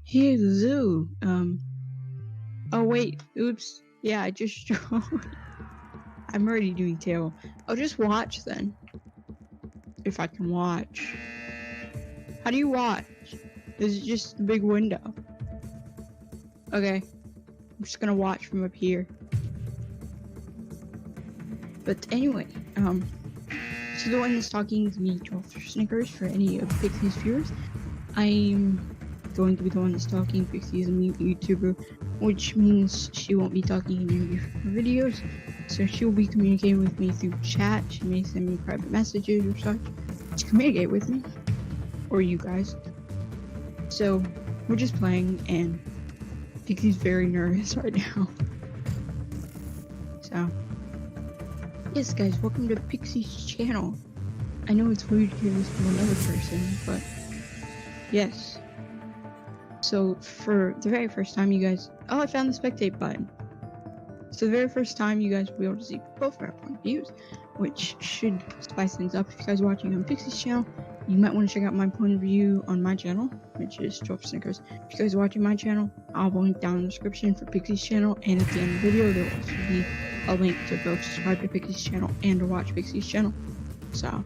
Hey, Zoo. Oh wait, oops. Yeah, I just I'm already doing tail. I'll just watch then. If I can watch. How do you watch? Is it just a big window? Okay. I'm just gonna watch from up here. But anyway, so the one that's talking is me, Trollforsnickers, for any of Pixie's viewers. I'm going to be the one that's talking. Pixie is a new YouTuber, which means she won't be talking in any of her videos. So she'll be communicating with me through chat. She may send me private messages or such to communicate with me, or you guys. So we're just playing, and Pixie's very nervous right now. So yes, guys, welcome to Pixie's channel. I know it's weird hearing this from another person, but yes. So for the very first time, you guys, I found the spectate button. So the very first time, you guys will be able to see both our point of views, which should spice things up. If you guys are watching on Pixie's channel, you might want to check out my point of view on my channel, which is Trollforsnickers. If you guys are watching my channel, I'll link down in the description for Pixie's channel, and at the end of the video, there will also be a link to both subscribe to Pixie's channel and to watch Pixie's channel. So,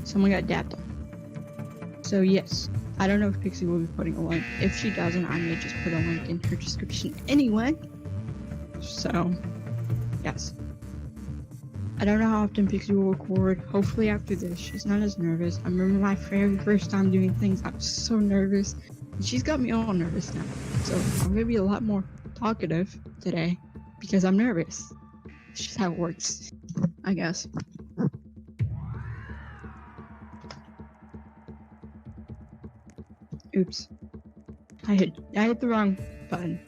someone got dapped on. So yes, I don't know if Pixie will be putting a link. If she doesn't, I may just put a link in her description anyway. So, yes. I don't know how often Pixie will record. Hopefully after this, she's not as nervous. I remember my very first time doing things, I was so nervous. And she's got me all nervous now. So I'm gonna be a lot more talkative today because I'm nervous. It's just how it works, I guess. Oops. I hit the wrong button.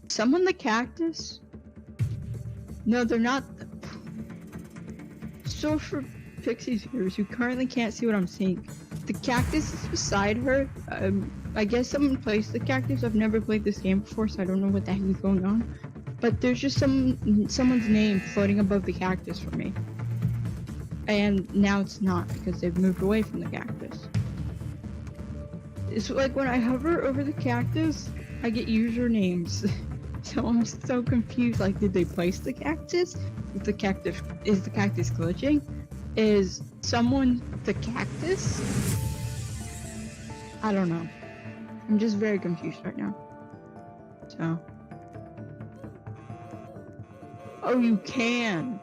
Someone the cactus? No, they're not. So for Pixie's viewers who currently can't see what I'm seeing, the cactus is beside her. I guess someone placed the cactus. I've never played this game before, so I don't know what the heck is going on. But there's just someone's name floating above the cactus for me. And now it's not because they've moved away from the cactus. It's like when I hover over the cactus, I get usernames. So I'm so confused. Like, did they place the cactus? Is the cactus glitching? Is someone the cactus? I don't know. I'm just very confused right now. So. Oh, you can.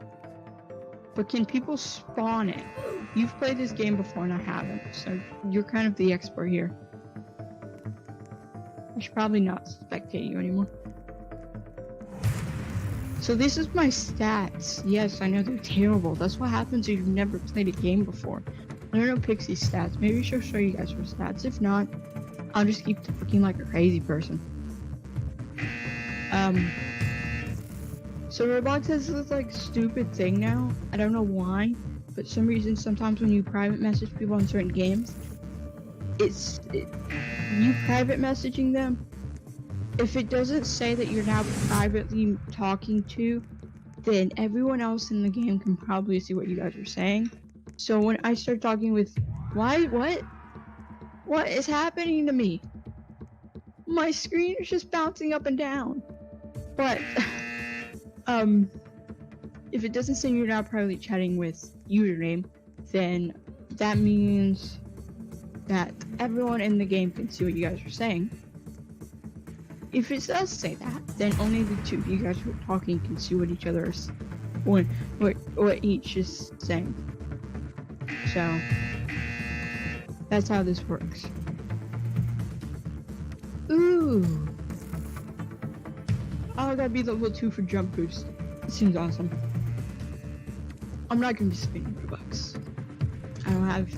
But can people spawn it? You've played this game before and I haven't, so you're kind of the expert here. I should probably not spectate you anymore. So this is my stats. Yes, I know they're terrible. That's what happens if you've never played a game before. I don't know Pixie's stats. Maybe she'll show you guys her stats. If not, I'll just keep talking like a crazy person. So Roblox has this like stupid thing now. I don't know why, but for some reason sometimes when you private message people in certain games, you private messaging them. If it doesn't say that you're now privately talking to, then everyone else in the game can probably see what you guys are saying. So when I start talking with, what is happening to me? My screen is just bouncing up and down. But if it doesn't say you're now privately chatting with username, then that means that everyone in the game can see what you guys are saying. If it does say that, then only the two of you guys who are talking can see what each other is, what each is saying. So that's how this works. Ooh. Oh, I gotta be level 2 for jump boost. It seems awesome. I'm not gonna be spending Robux. I don't have,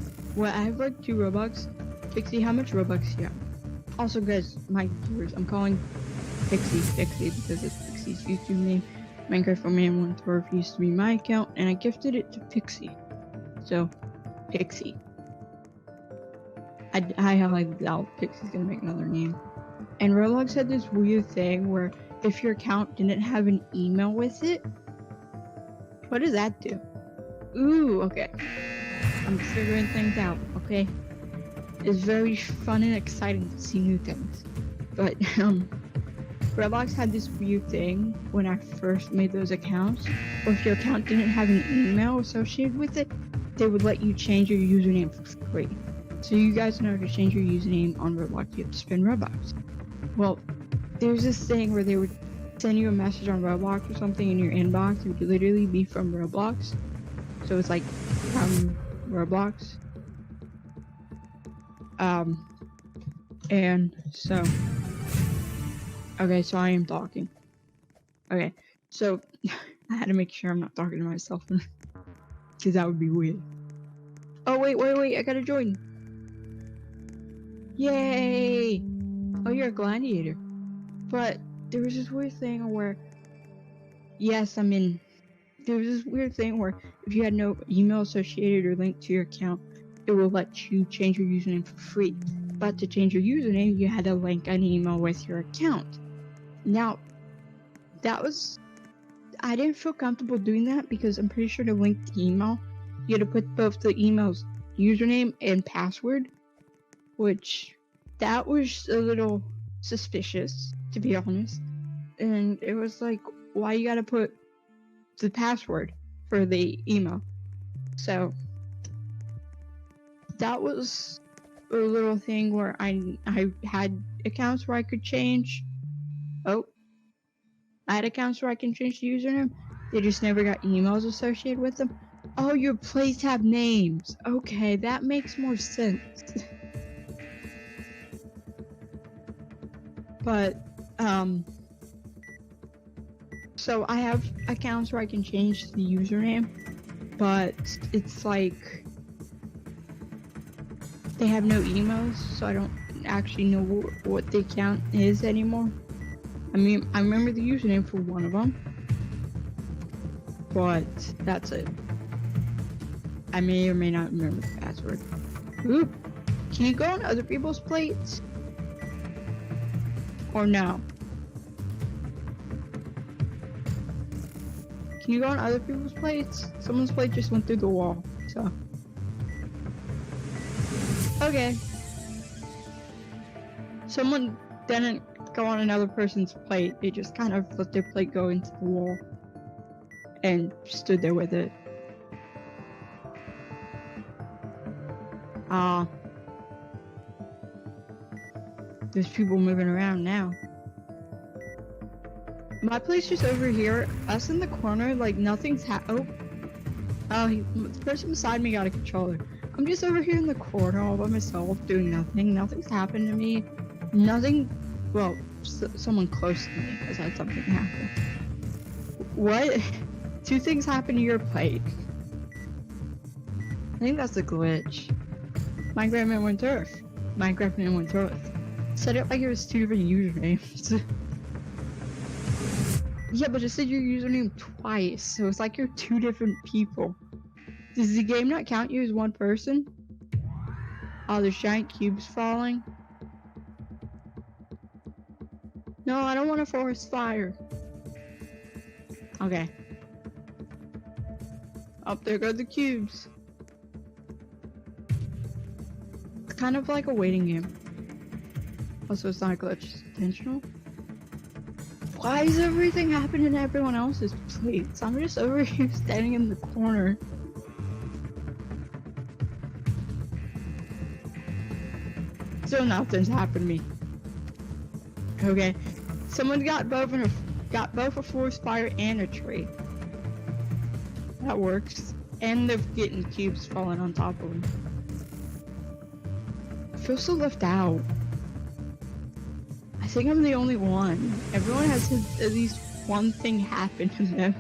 I have like 2 Robux. Pixie, how much Robux do you have? Also, guys, my viewers, I'm calling Pixie because it's Pixie's YouTube name. Minecraft for Man 112 used to be my account, and I gifted it to Pixie. So, Pixie. I highly doubt Pixie's gonna make another name. And Roblox had this weird thing where if your account didn't have an email with it, what does that do? Ooh, okay. I'm figuring things out, okay? It's very fun and exciting to see new things. But, Roblox had this weird thing when I first made those accounts, or if your account didn't have an email associated with it, they would let you change your username for free. So you guys know to change your username on Roblox, you have to spend Robux. Well, there's this thing where they would send you a message on Roblox or something in your inbox. It would literally be from Roblox. So it's like from Roblox. And so, okay, so I am talking. Okay, so I had to make sure I'm not talking to myself because that would be weird. Oh, wait, I gotta join. Yay! Oh, you're a gladiator. But there was this weird thing where, yes, I'm in. There was this weird thing where if you had no email associated or linked to your account, it will let you change your username for free. But to change your username, you had to link an email with your account. Now, I didn't feel comfortable doing that because I'm pretty sure to link the email, you had to put both the email's username and password, which that was a little suspicious, to be honest. And it was like, why you gotta put the password for the email? So that was a little thing where I had accounts where I could change. I had accounts where I can change the username. They just never got emails associated with them. Oh, your plays have names. Okay, that makes more sense. But, so I have accounts where I can change the username, but it's like they have no emails, so I don't actually know what the account is anymore. I mean, I remember the username for one of them, but that's it. I may or may not remember the password. Ooh, can you go on other people's plates? Or no? Can you go on other people's plates? Someone's plate just went through the wall, so. Okay. Someone didn't go on another person's plate. They just kind of let their plate go into the wall and stood there with it. There's people moving around now. My place just over here, us in the corner, like nothing's the person beside me got a controller. I'm just over here in the corner all by myself doing nothing. Nothing's happened to me. Nothing, well, someone close to me has had something happen. What? 2 things happened to your plate. I think that's a glitch. Minecraft Man went to Earth. Minecraft Man went to Earth. Said it like it was 2 different usernames. Yeah, but it said your username twice, so it's like you're 2 different people. Does the game not count you as one person? Oh, there's giant cubes falling. No, I don't want a forest fire. Okay. Up there go the cubes. It's kind of like a waiting game. Also, it's not a glitch, it's intentional. Why is everything happening to everyone else's plates? I'm just over here standing in the corner. So nothing's happened to me. Okay. Someone got both a forest fire and a tree. That works. And they're getting cubes falling on top of them. I feel so left out. I think I'm the only one. Everyone has at least one thing happen to them.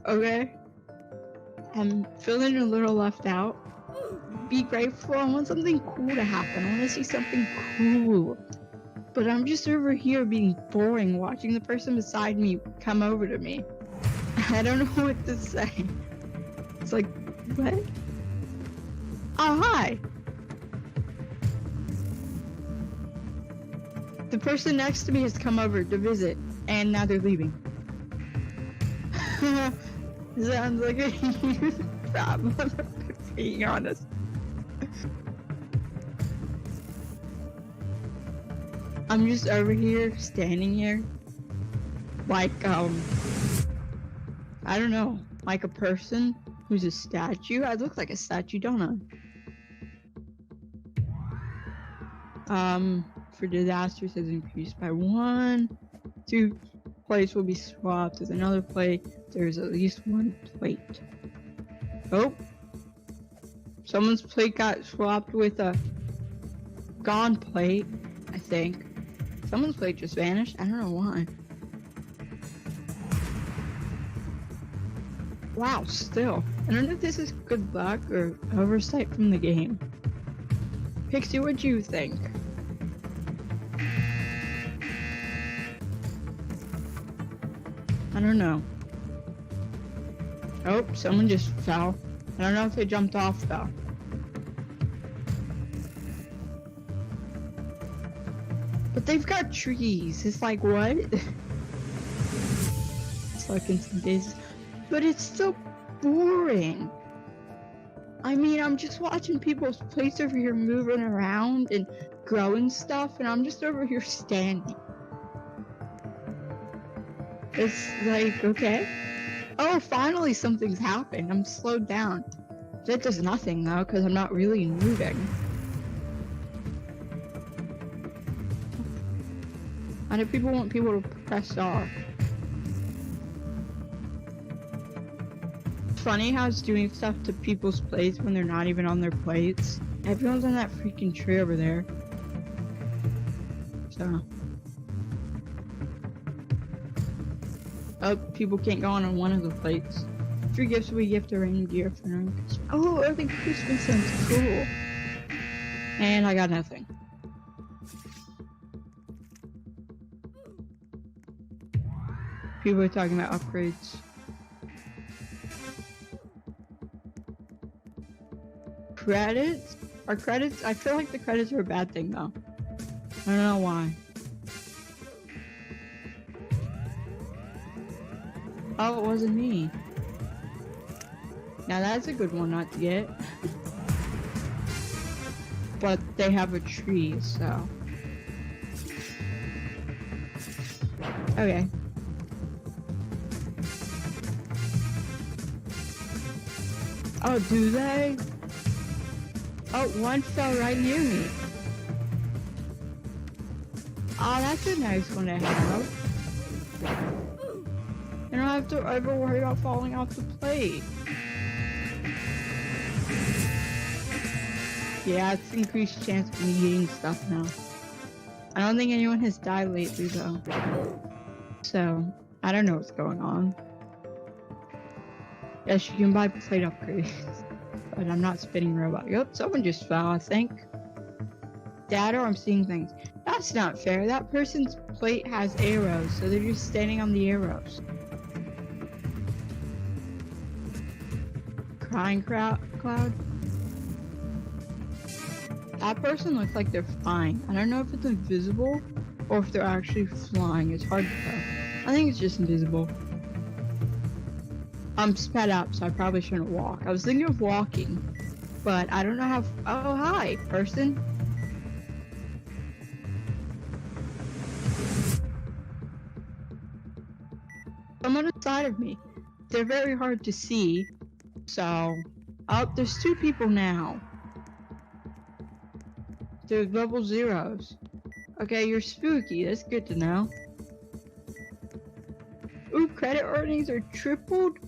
Okay. I'm feeling a little left out. Be grateful. I want something cool to happen. I want to see something cool. But I'm just over here being boring, watching the person beside me come over to me. I don't know what to say. It's like, what? Oh, hi! The person next to me has come over to visit. And now they're leaving. Sounds like a huge problem, being honest. I'm just over here, standing here, like, I don't know, like a person who's a statue. I look like a statue, don't I? For disasters has increased by 1. 2 plates will be swapped with another plate. There's at least 1 plate. Oh! Someone's plate got swapped with a gone plate, I think. Someone's plate just vanished. I don't know why. Wow, still. I don't know if this is good luck or oversight from the game. Pixie, what do you think? I don't know. Oh, someone just fell. I don't know if they jumped off though. But they've got trees. It's like, what? It's like in some days. But it's still boring. I mean, I'm just watching people's plates over here moving around and growing stuff, and I'm just over here standing. It's like, okay. Oh, finally something's happened. I'm slowed down. That does nothing though, because I'm not really moving. Why do people want people to press R? It's funny how it's doing stuff to people's plates when they're not even on their plates. Everyone's on that freaking tree over there. So. Oh, people can't go on one of the plates. Free gifts we gift a reindeer for Christmas. Oh, I think Christmas sounds cool. And I got nothing. People are talking about upgrades. Credits? Are credits? I feel like the credits are a bad thing though. I don't know why. Oh, it wasn't me. Now that's a good one not to get. But they have a tree, so. Okay. Oh, do they? Oh, one fell right near me. Oh, that's a nice one to have. I don't have to ever worry about falling off the plate. Yeah, it's increased chance of me eating stuff now. I don't think anyone has died lately though. So, I don't know what's going on. Yes, you can buy plate upgrades. But I'm not spinning robot. Yep, someone just fell, I think. Dad, or I'm seeing things. That's not fair. That person's plate has arrows, so they're just standing on the arrows. Crying cloud? That person looks like they're flying. I don't know if it's invisible or if they're actually flying. It's hard to tell. I think it's just invisible. I'm sped up, so I probably shouldn't walk. I was thinking of walking, but I don't know how. Oh, hi, person. Someone inside of me. They're very hard to see, so. Oh, there's 2 people now. They're level 0s. Okay, you're spooky. That's good to know. Ooh, credit earnings are tripled.